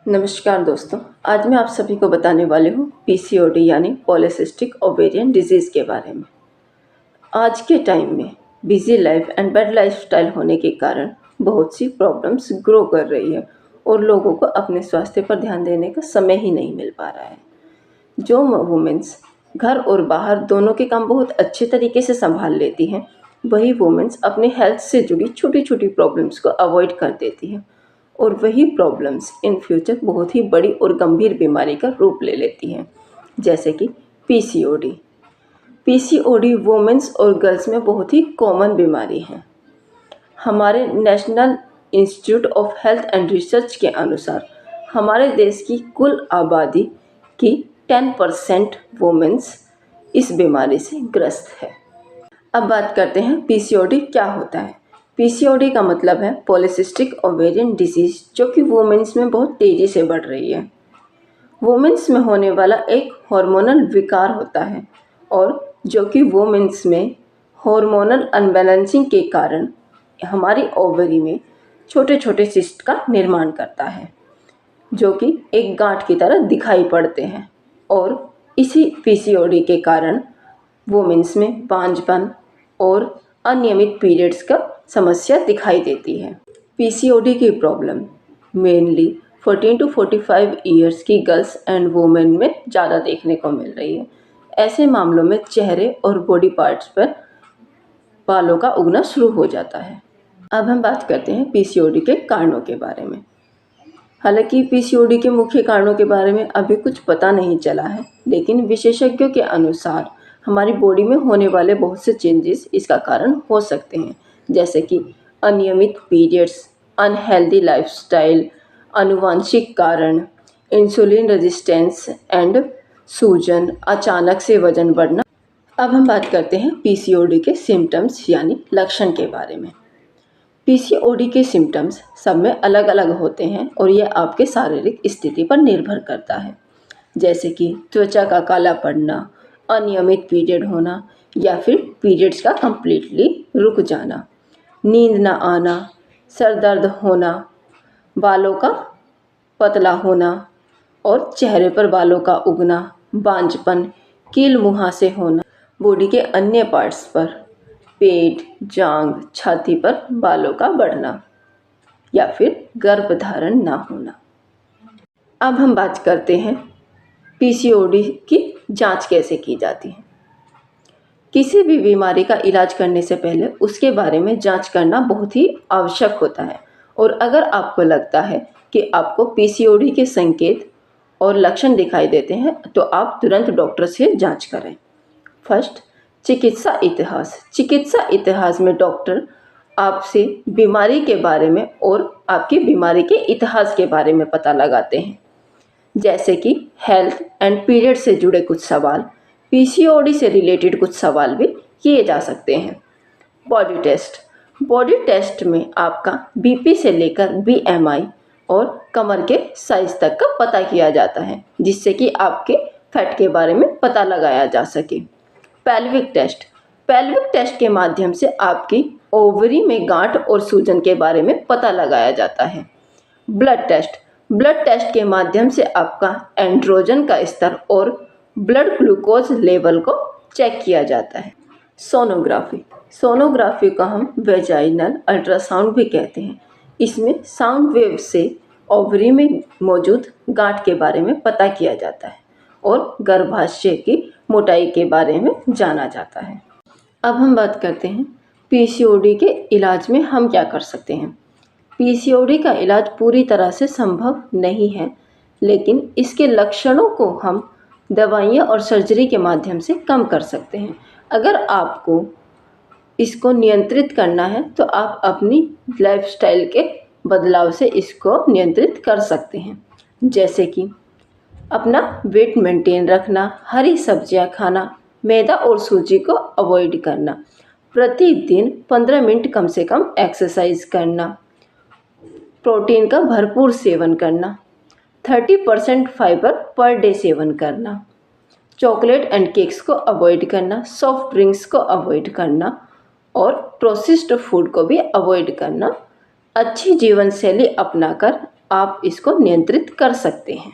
नमस्कार दोस्तों, आज मैं आप सभी को बताने वाली हूँ पीसीओडी यानी पॉलीसिस्टिक ओवेरियन डिजीज़ के बारे में। आज के टाइम में busy life and bed lifestyle होने के कारण बहुत सी प्रॉब्लम्स ग्रो कर रही है और लोगों को अपने स्वास्थ्य पर ध्यान देने का समय ही नहीं मिल पा रहा है। जो वुमेन्स घर और बाहर दोनों के काम बहुत अच्छे तरीके से संभाल लेती हैं, वही वुमेन्स अपने हेल्थ से जुड़ी छोटी छोटी प्रॉब्लम्स को अवॉइड कर देती हैं और वही प्रॉब्लम्स इन फ्यूचर बहुत ही बड़ी और गंभीर बीमारी का रूप ले लेती हैं, जैसे कि पीसीओडी। पीसीओडी वुमेन्स और गर्ल्स में बहुत ही कॉमन बीमारी है। हमारे national institute of health and research के अनुसार हमारे देश की कुल आबादी की 10% वुमेन्स इस बीमारी से ग्रस्त है। अब बात करते हैं पीसीओडी क्या होता है। पीसीओडी का मतलब है पॉलीसिस्टिक ओवेरियन डिजीज़, जो कि वुमेन्स में बहुत तेज़ी से बढ़ रही है। वुमेन्स में होने वाला एक हार्मोनल विकार होता है और जो कि वुमेन्स में हार्मोनल अनबैलेंसिंग के कारण हमारी ओवरी में छोटे छोटे सिस्ट का निर्माण करता है, जो कि एक गांठ की तरह दिखाई पड़ते हैं। और इसी पीसीओडी के कारण वुमेन्स में बांझपन और अनियमित पीरियड्स का समस्या दिखाई देती है। पीसीओडी की प्रॉब्लम मेनली 14 to 45 ईयर्स की गर्ल्स एंड वुमेन में ज़्यादा देखने को मिल रही है। ऐसे मामलों में चेहरे और बॉडी पार्ट्स पर बालों का उगना शुरू हो जाता है। अब हम बात करते हैं पीसीओडी के कारणों के बारे में। हालांकि पीसीओडी के मुख्य कारणों के बारे में अभी कुछ पता नहीं चला है, लेकिन विशेषज्ञों के अनुसार हमारी बॉडी में होने वाले बहुत से चेंजेस इसका कारण हो सकते हैं, जैसे कि अनियमित पीरियड्स, अनहेल्दी लाइफस्टाइल, आनुवंशिक कारण, इंसुलिन रेजिस्टेंस एंड सूजन, अचानक से वजन बढ़ना। अब हम बात करते हैं पीसीओडी के सिम्टम्स यानी लक्षण के बारे में। पीसीओडी के सिम्टम्स सब में अलग अलग होते हैं और ये आपके शारीरिक स्थिति पर निर्भर करता है, जैसे कि त्वचा का काला पड़ना, अनियमित पीरियड होना या फिर पीरियड्स का कम्प्लीटली रुक जाना, नींद न आना, सर दर्द होना, बालों का पतला होना और चेहरे पर बालों का उगना, बांझपन, कील मुहासे होना, बॉडी के अन्य पार्ट्स पर पेट, जांघ, छाती पर बालों का बढ़ना या फिर गर्भधारण ना होना। अब हम बात करते हैं पीसीओडी की जांच कैसे की जाती है। किसी भी बीमारी का इलाज करने से पहले उसके बारे में जांच करना बहुत ही आवश्यक होता है और अगर आपको लगता है कि आपको पीसीओडी के संकेत और लक्षण दिखाई देते हैं तो आप तुरंत डॉक्टर से जांच करें। फर्स्ट, चिकित्सा इतिहास। चिकित्सा इतिहास में डॉक्टर आपसे बीमारी के बारे में और आपकी बीमारी के इतिहास के बारे में पता लगाते हैं, जैसे कि हेल्थ एंड पीरियड से जुड़े कुछ सवाल, पीसीओडी से रिलेटेड कुछ सवाल भी किए जा सकते हैं। Body test. बॉडी टेस्ट में आपका बीपी से लेकर बीएमआई और कमर के साइज तक का पता किया जाता है, जिससे कि आपके फैट के बारे में पता लगाया जा सके। Pelvic test. पेल्विक टेस्ट के माध्यम से आपकी ओवरी में गांठ और सूजन के बारे में पता लगाया जाता है। Blood test. ब्लड टेस्ट के माध्यम से आपका एंड्रोजन का स्तर और ब्लड ग्लूकोज लेवल को चेक किया जाता है। सोनोग्राफी। सोनोग्राफी को हम वेजाइनल अल्ट्रासाउंड भी कहते हैं। इसमें साउंड वेव से ओवरी में मौजूद गांठ के बारे में पता किया जाता है और गर्भाशय की मोटाई के बारे में जाना जाता है। अब हम बात करते हैं पीसीओडी के इलाज में हम क्या कर सकते हैं। पीसीओडी का इलाज पूरी तरह से संभव नहीं है, लेकिन इसके लक्षणों को हम दवाइयाँ और सर्जरी के माध्यम से कम कर सकते हैं। अगर आपको इसको नियंत्रित करना है तो आप अपनी लाइफस्टाइल के बदलाव से इसको नियंत्रित कर सकते हैं, जैसे कि अपना वेट मेंटेन रखना, हरी सब्जियां खाना, मैदा और सूजी को अवॉइड करना, प्रतिदिन 15 मिनट कम से कम एक्सरसाइज करना, प्रोटीन का भरपूर सेवन करना, 30% फाइबर पर डे सेवन करना, चॉकलेट एंड केक्स को अवॉइड करना, सॉफ्ट ड्रिंक्स को अवॉइड करना और प्रोसेस्ड फूड को भी अवॉइड करना, अच्छी जीवन शैली अपनाकर आप इसको नियंत्रित कर सकते हैं।